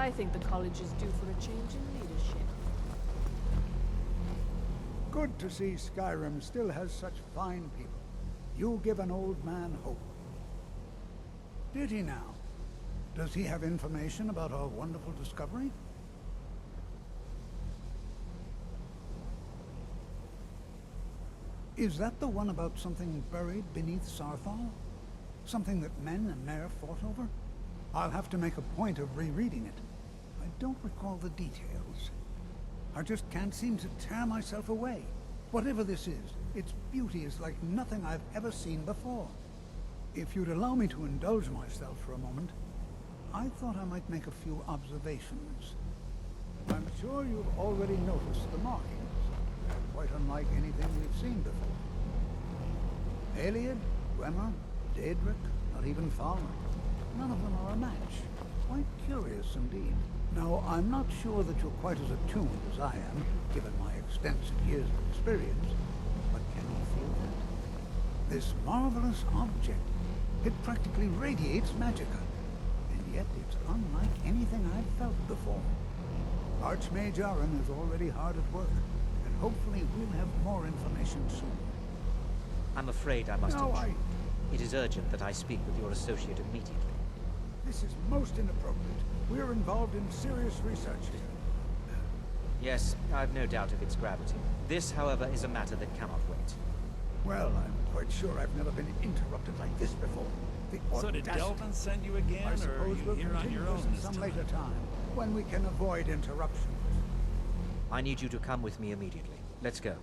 I think the college is due for a change in leadership. Good to see Skyrim still has such fine people. You give an old man hope. Did he now? Does he have information about our wonderful discovery? Is that the one about something buried beneath Sarthal? Something that men and Mare fought over? I'll have to make a point of rereading it. I don't recall the details. I just can't seem to tear myself away. Whatever this is, its beauty is like nothing I've ever seen before. If you'd allow me to indulge myself for a moment, I thought I might make a few observations. I'm sure you've already noticed the markings. They're quite unlike anything we've seen before. Aliad, Gwemmer, Daedric, not even Falmer. None of them are a match. Quite curious indeed. Now, I'm not sure that you're quite as attuned as I am, given my extensive years of experience, but can you feel that? This marvelous object, it practically radiates magicka, and yet it's unlike anything I've felt before. Archmage Aaron is already hard at work, and hopefully we'll have more information soon. I'm afraid I must No, intrude. It is urgent that I speak with your associate immediately. This is most inappropriate. We're involved in serious research here. Yes, I've no doubt of its gravity. This, however, is a matter that cannot wait. Well, I'm quite sure I've never been interrupted like this before. The So did audacity. Delvin send you I again, or are suppose you we'll here on continue your this own at this some time? later time, when we can avoid interruptions. I need you to come with me immediately. Let's go.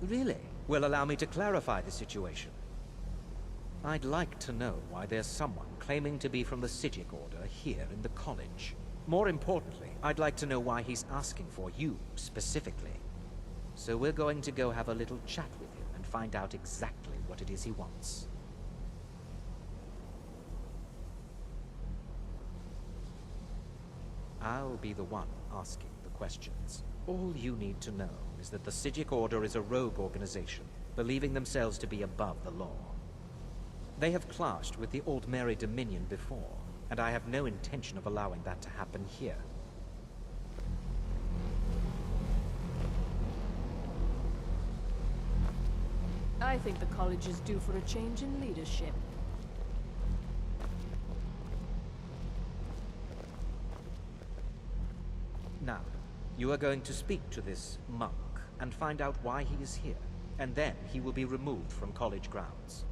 Really? Well, allow me to clarify the situation. I'd like to know why there's someone claiming to be from the Psijic Order here in the college. More importantly, I'd like to know why he's asking for you, specifically. So we're going to go have a little chat with him and find out exactly what it is he wants. I'll be the one asking the questions. All you need to know is that the Psijic Order is a rogue organization, believing themselves to be above the law. They have clashed with the Aldmeri Dominion before, and I have no intention of allowing that to happen here. I think the college is due for a change in leadership. Now, you are going to speak to this monk and find out why he is here, and then he will be removed from college grounds.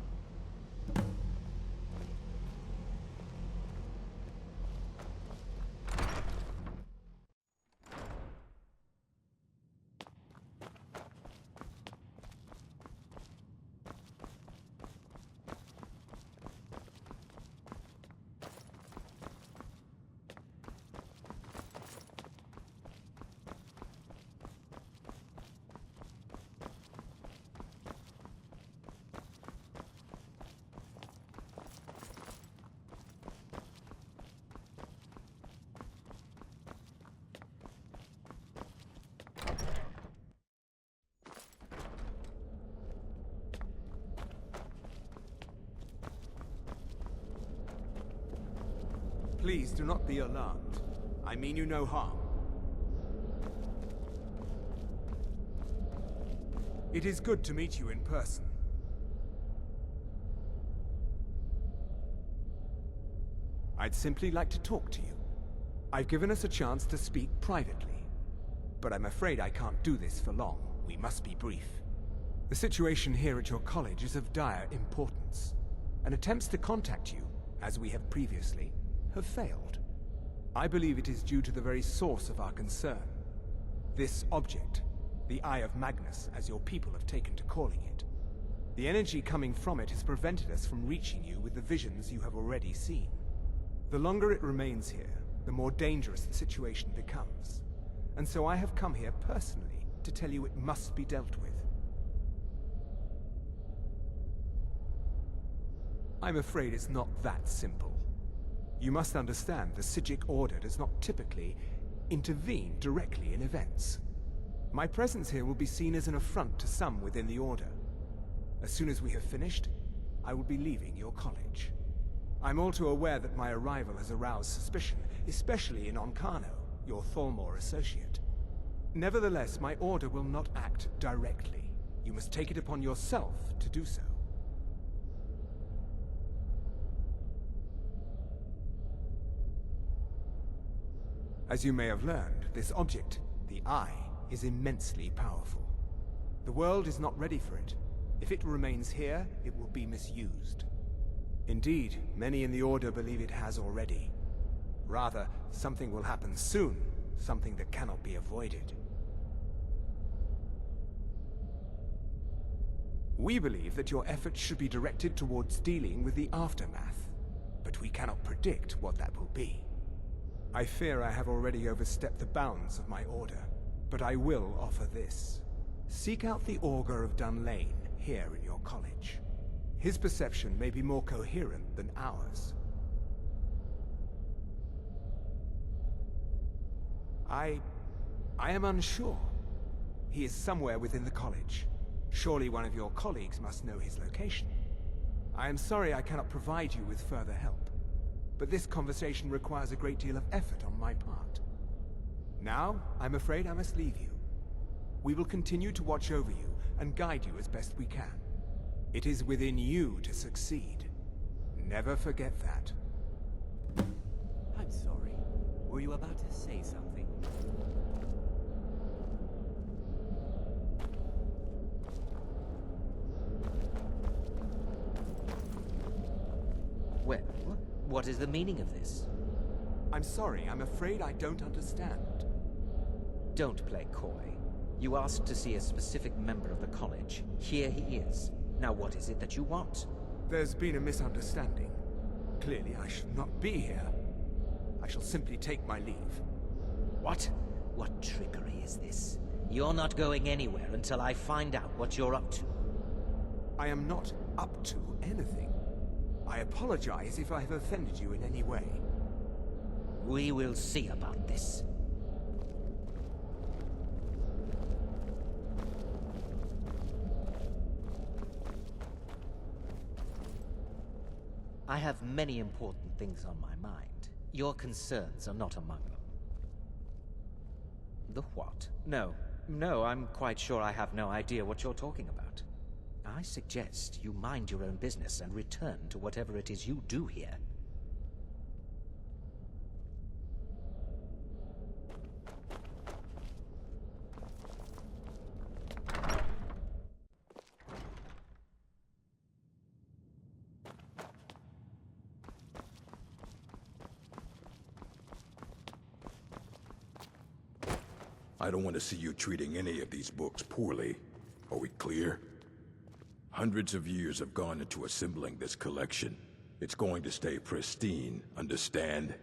Please do not be alarmed. I mean you no harm. It is good to meet you in person. I'd simply like to talk to you. I've given us a chance to speak privately, but I'm afraid I can't do this for long. We must be brief. The situation here at your college is of dire importance, and attempts to contact you, as we have previously, have failed. I believe it is due to the very source of our concern. This object, the Eye of Magnus, as your people have taken to calling it. The energy coming from it has prevented us from reaching you with the visions you have already seen. The longer it remains here, the more dangerous the situation becomes. And so I have come here personally to tell you it must be dealt with. I'm afraid it's not that simple. You must understand the Psijic Order does not typically intervene directly in events. My presence here will be seen as an affront to some within the Order. As soon as we have finished, I will be leaving your college. I'm all too aware that my arrival has aroused suspicion, especially in Onkano, your Thalmor associate. Nevertheless, my order will not act directly. You must take it upon yourself to do so. As you may have learned, this object, the Eye, is immensely powerful. The world is not ready for it. If it remains here, it will be misused. Indeed, many in the Order believe it has already. Rather, something will happen soon, something that cannot be avoided. We believe that your efforts should be directed towards dealing with the aftermath, but we cannot predict what that will be. I fear I have already overstepped the bounds of my order, but I will offer this. Seek out the Augur of Dunlane here in your college. His perception may be more coherent than ours. I am unsure. He is somewhere within the college. Surely one of your colleagues must know his location. I am sorry I cannot provide you with further help, but this conversation requires a great deal of effort on my part. Now, I'm afraid I must leave you. We will continue to watch over you and guide you as best we can. It is within you to succeed. Never forget that. I'm sorry. Were you about to say something? Well, what is the meaning of this? I'm sorry, I'm afraid I don't understand. Don't play coy. You asked to see a specific member of the college. Here he is. Now what is it that you want? There's been a misunderstanding. Clearly I should not be here. I shall simply take my leave. What? What trickery is this? You're not going anywhere until I find out what you're up to. I am not up to anything. I apologize if I have offended you in any way. We will see about this. I have many important things on my mind. Your concerns are not among them. The what? No, I'm quite sure I have no idea what you're talking about. I suggest you mind your own business and return to whatever it is you do here. I don't want to see you treating any of these books poorly. Are we clear? Hundreds of years have gone into assembling this collection. It's going to stay pristine, understand?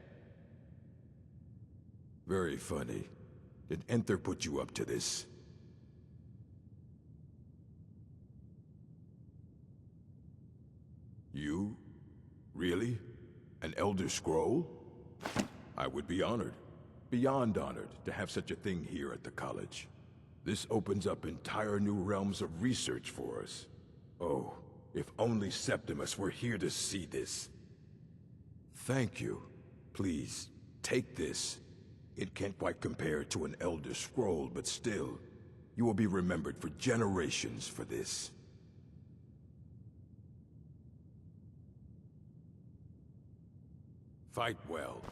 Very funny. Did Enther put you up to this? You? Really? An Elder Scroll? I would be honored. Beyond honored to have such a thing here at the college. This opens up entire new realms of research for us. Oh, if only Septimus were here to see this. Thank you. Please, take this. It can't quite compare to an Elder Scroll, but still, you will be remembered for generations for this. Fight well.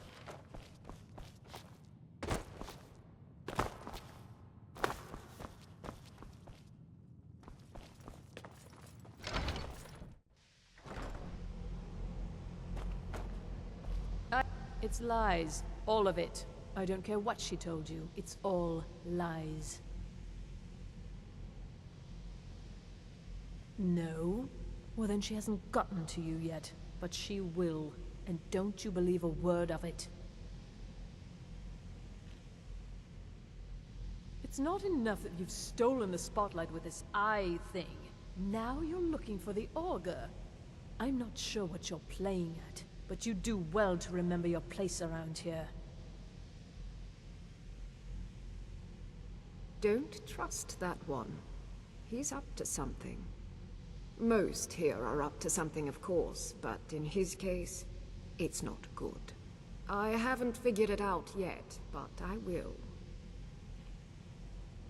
It's lies. All of it. I don't care what she told you. It's all lies. No? Well, then she hasn't gotten to you yet. But she will. And don't you believe a word of it. It's not enough that you've stolen the spotlight with this eye thing. Now you're looking for the Augur. I'm not sure what you're playing at. But you do well to remember your place around here. Don't trust that one. He's up to something. Most here are up to something, of course, but in his case, It's not good. I haven't figured it out yet, but I will.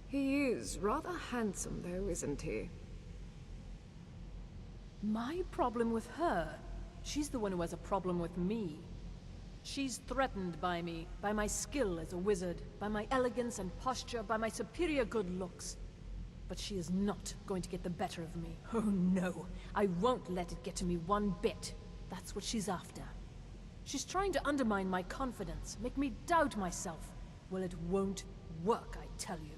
He is rather handsome, though, isn't he? My problem with her? She's the one who has a problem with me. She's threatened by me, by my skill as a wizard, by my elegance and posture, by my superior good looks. But she is not going to get the better of me. Oh no, I won't let it get to me one bit. That's what she's after. She's trying to undermine my confidence, make me doubt myself. Well, it won't work, I tell you.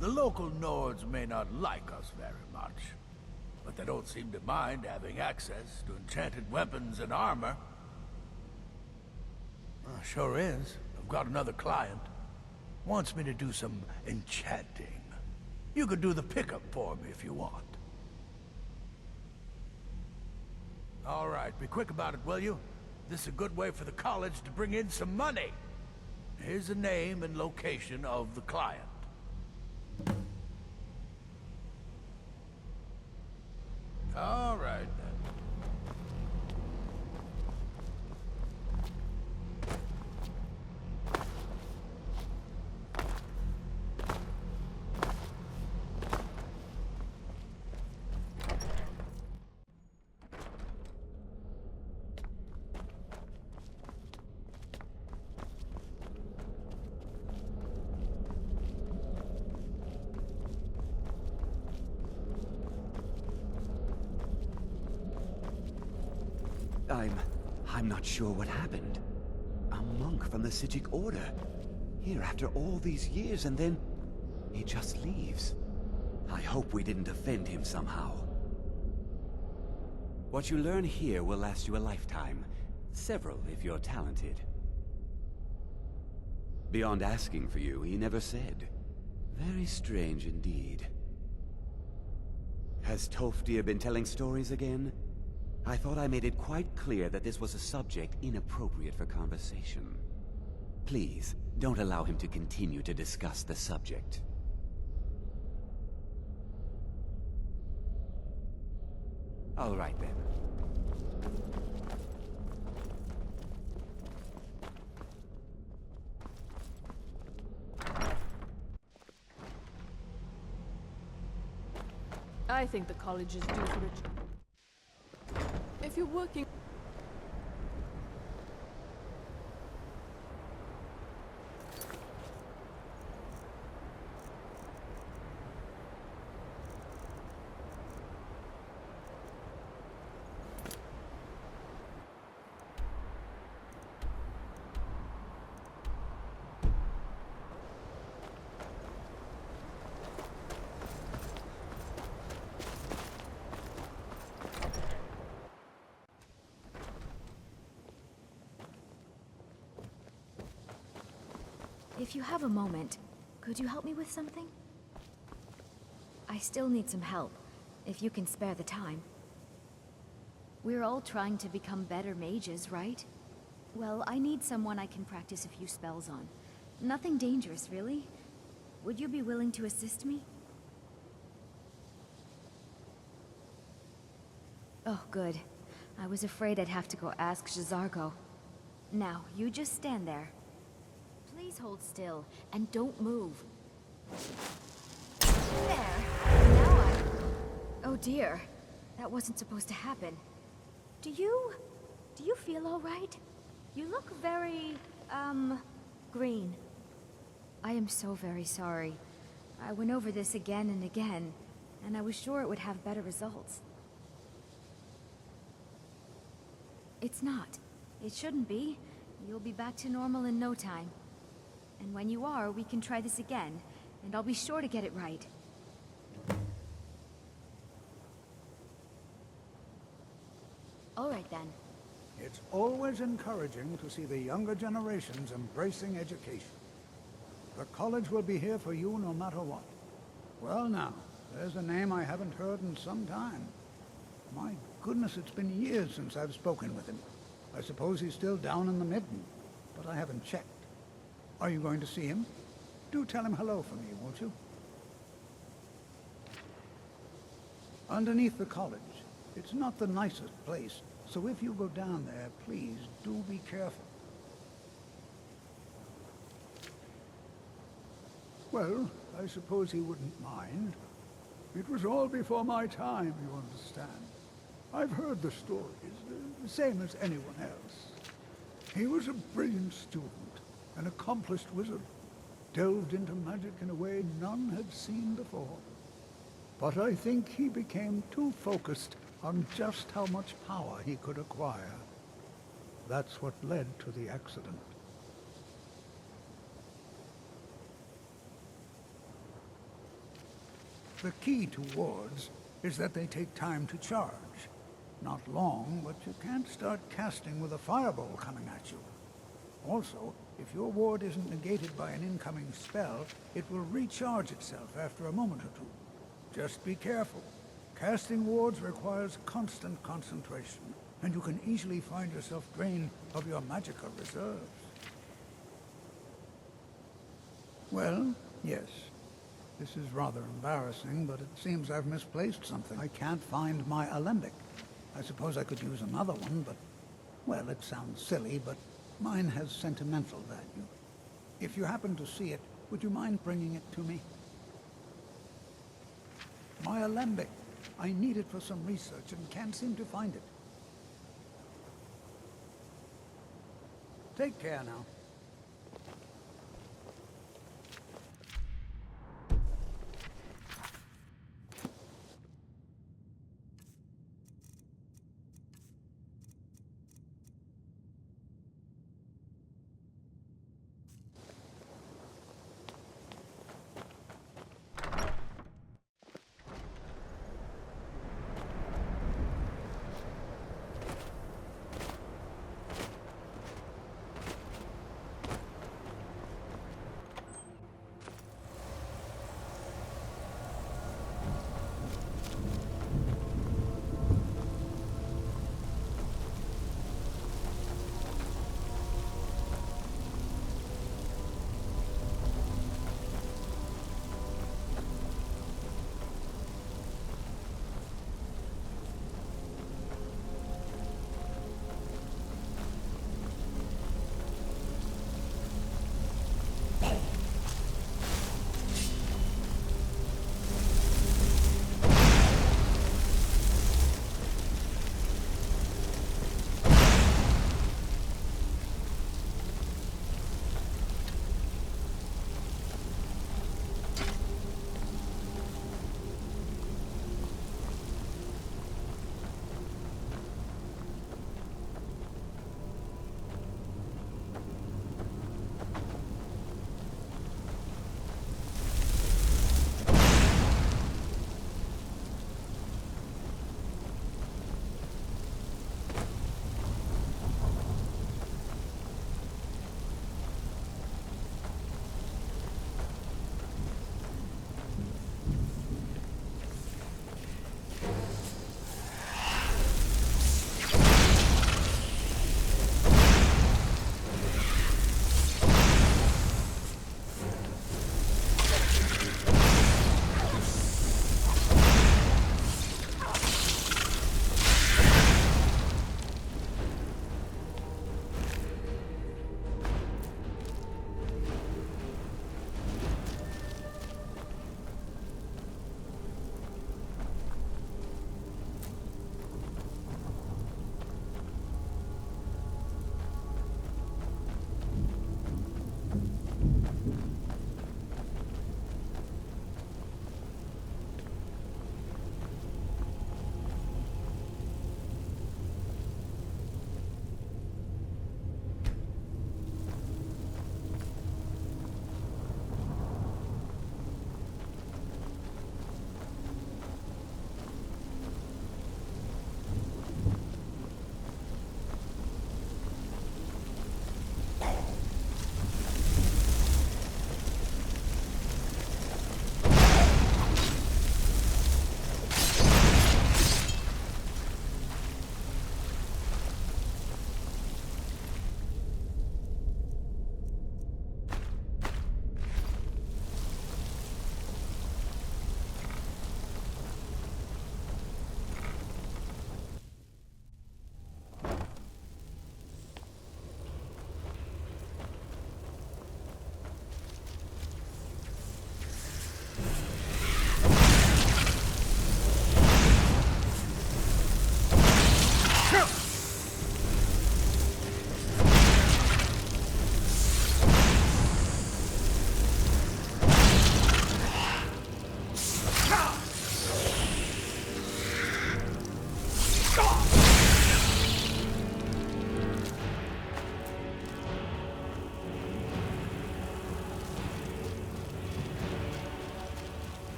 The local Nords may not like us very much, but they don't seem to mind having access to enchanted weapons and armor. Sure is. I've got another client. Wants me to do some enchanting. You could do the pickup for me if you want. All right, be quick about it, will you? This is a good way for the college to bring in some money. Here's the name and location of the client. All right, then. I'm not sure what happened. A monk from the Sijic Order. Here after all these years, and then he just leaves. I hope we didn't offend him somehow. What you learn here will last you a lifetime. Several, if you're talented. Beyond asking for you, he never said. Very strange indeed. Has Toftir been telling stories again? I thought I made it quite clear that this was a subject inappropriate for conversation. Please, don't allow him to continue to discuss the subject. All right then. I think the college is due for it. If you're working... If you have a moment, could you help me with something? I still need some help, if you can spare the time. We're all trying to become better mages, right? Well, I need someone I can practice a few spells on. Nothing dangerous, really. Would you be willing to assist me? Oh, good. I was afraid I'd have to go ask J'zargo. Now, you just stand there. Please hold still, and don't move. There. Now I... Oh dear. That wasn't supposed to happen. Do you feel all right? You look very, green. I am so very sorry. I went over this again and again, and I was sure it would have better results. It's not. It shouldn't be. You'll be back to normal in no time. And when you are, we can try this again, and I'll be sure to get it right. All right then. It's always encouraging to see the younger generations embracing education. The college will be here for you no matter what. Well now, there's a name I haven't heard in some time. My goodness, it's been years since I've spoken with him. I suppose he's still down in the Midden. but I haven't checked. Are you going to see him? Do tell him hello for me, won't you? Underneath the college. It's not the nicest place, so if you go down there, please do be careful. Well, I suppose he wouldn't mind. It was all before my time, you understand. I've heard the stories, the same as anyone else. He was a brilliant student, an accomplished wizard, delved into magic in a way none had seen before. But I think he became too focused on just how much power he could acquire. That's what led to the accident. The key to wards is that they take time to charge. Not long, but you can't start casting with a fireball coming at you. Also, if your ward isn't negated by an incoming spell, it will recharge itself after a moment or two. Just be careful. Casting wards requires constant concentration, and you can easily find yourself drained of your magical reserves. Well, yes. This is rather embarrassing, but it seems I've misplaced something. I can't find my alembic. I suppose I could use another one, but... well, it sounds silly, but mine has sentimental value. If you happen to see it, would you mind bringing it to me? My alembic. I need it for some research and can't seem to find it. Take care now.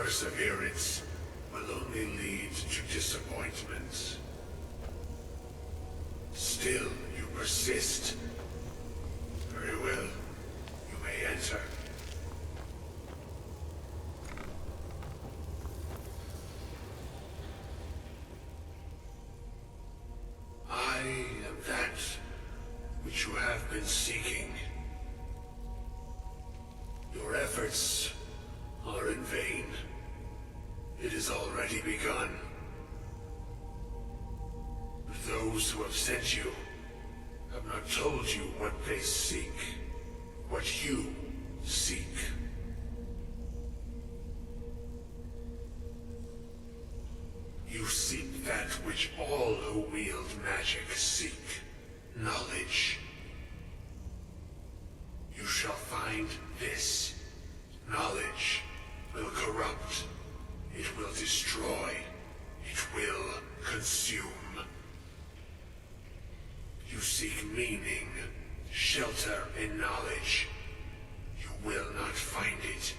perseverance will only lead to disappointment. Still, you persist. Very well. You may enter. I am that which you have been seeking. Your efforts are in vain. It has already begun. Those who have sent you have not told you what they seek, what you seek. You seek that which all who wield magic seek, knowledge. You shall find this. Knowledge will corrupt. It will destroy. It will consume. You seek meaning, shelter in knowledge. You will not find it.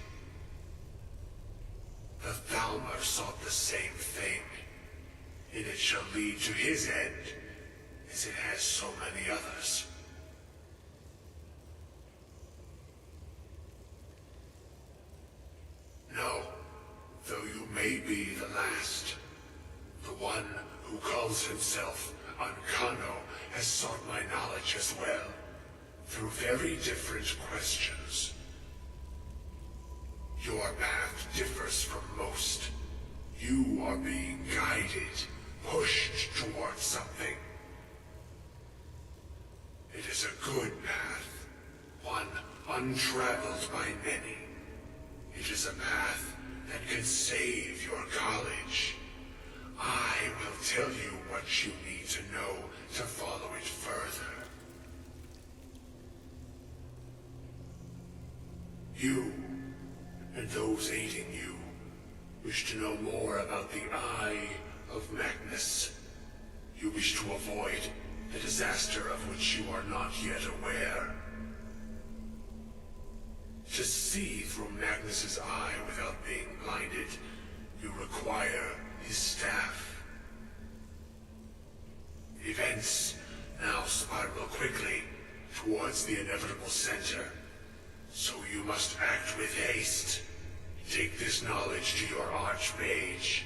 The Thalmor sought the same thing, and it shall lead to his end, as it has so many others. No, though you may be the last, the one who calls himself Ancano has sought my knowledge as well, through very different questions. Your path differs from most. You are being guided, pushed towards something. It is a good path, one untraveled by many. It is a path that can save your college. I will tell you what you need to know to follow it further. You, and those aiding you, wish to know more about the Eye of Magnus. You wish to avoid the disaster of which you are not yet aware. To see through Magnus's eye without being blinded, you require his staff. Events now spiral quickly towards the inevitable center, so you must act with haste. Take this knowledge to your archmage.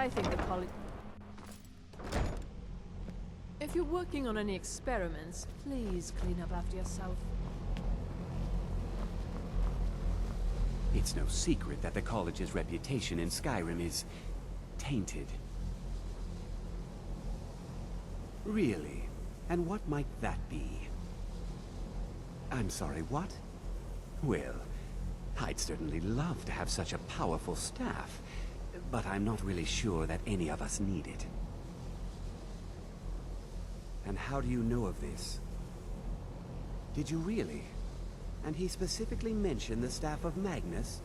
I think the If you're working on any experiments, please clean up after yourself. It's no secret that the college's reputation in Skyrim is tainted. Really? And what might that be? I'm sorry, what? Well, I'd certainly love to have such a powerful staff, but I'm not really sure that any of us need it. And how do you know of this? Did you really? And he specifically mentioned the staff of Magnus?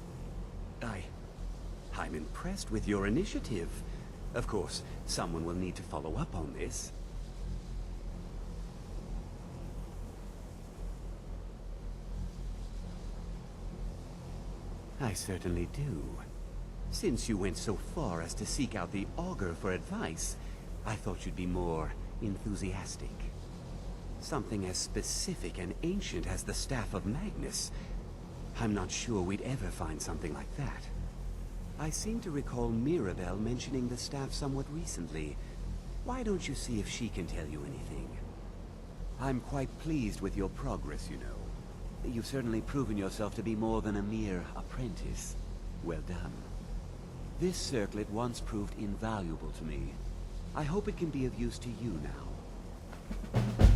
I'm impressed with your initiative. Of course, someone will need to follow up on this. I certainly do. Since you went so far as to seek out the Augur for advice, I thought you'd be more enthusiastic. Something as specific and ancient as the Staff of Magnus. I'm not sure we'd ever find something like that. I seem to recall Mirabelle mentioning the staff somewhat recently. Why don't you see if she can tell you anything? I'm quite pleased with your progress, you know. You've certainly proven yourself to be more than a mere apprentice. Well done. This circlet once proved invaluable to me. I hope it can be of use to you now.